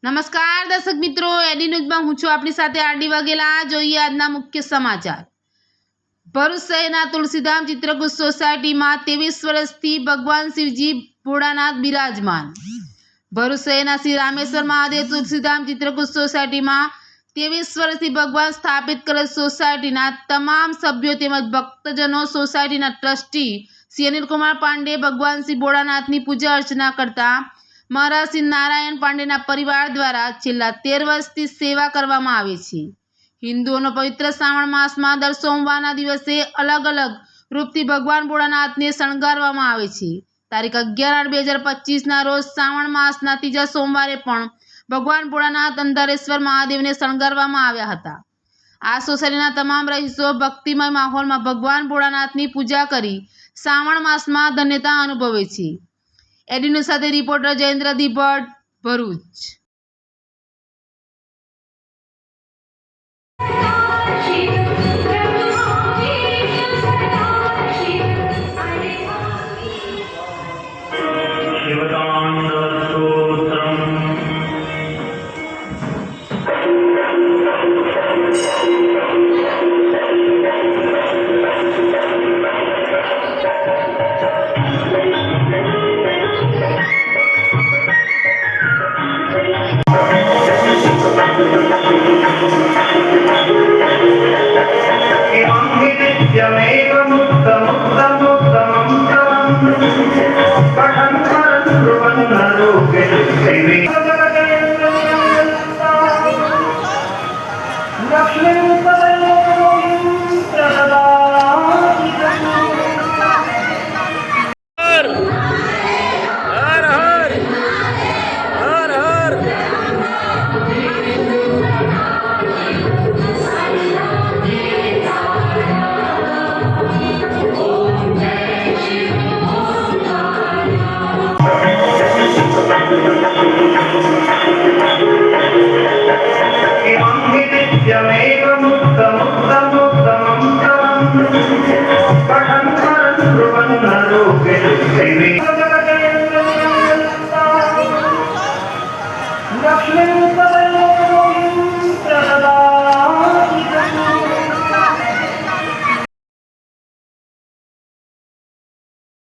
નમસ્કાર દર્શક મિત્રો, એડી ન્યૂઝમાં હું છું આપની સાથે આરડી વાઘેલા। જોઈએ આજના મુખ્ય સમાચાર। ભરૂચ શહેરના તુલસીધામ ચિત્રકૂટ સોસાયટીમાં 23 વર્ષથી ભગવાન શિવજી ભોળાનાથ બિરાજમાન। ભરૂચ શહેરના શ્રી રામેશ્વર મહાદેવ તુલસીધામ ચિત્રકૂટ સોસાયટીમાં 23 વર્ષથી ભગવાન સ્થાપિત કરેલ સોસાયટીના તમામ સભ્યો તેમજ ભક્તજનો સોસાયટીના ટ્રસ્ટી શ્રી અનિલકુમાર પાંડે ભગવાન શ્રી ભોળાનાથની પૂજા અર્ચના કરતા મહારાજ શ્રી નારાયણ પાંડેના પરિવાર દ્વારા છેલ્લા 13 વર્ષથી સેવા કરવામાં આવે છે। હિન્દુઓનો પવિત્ર શ્રાવણ માસમાં દર સોમવારના દિવસે અલગ અલગ રૂપથી ભગવાન ભોળાનાથને શણગારવામાં આવે છે। તારીખ 11/8/2025ના રોજ શ્રાવણ માસના ત્રીજા સોમવારે પણ ભગવાન ભોળાનાથ અંધારેશ્વર મહાદેવને શણગારવામાં આવ્યા હતા। આ સોસાયટીના તમામ રહીશો ભક્તિમય માહોલમાં ભગવાન ભોળાનાથની પૂજા કરી શ્રાવણ માસમાં ધન્યતા અનુભવે છે। એડી ન્યૂઝ સાથે રિપોર્ટર જયેન્દ્ર દીભટ, ભરૂચ।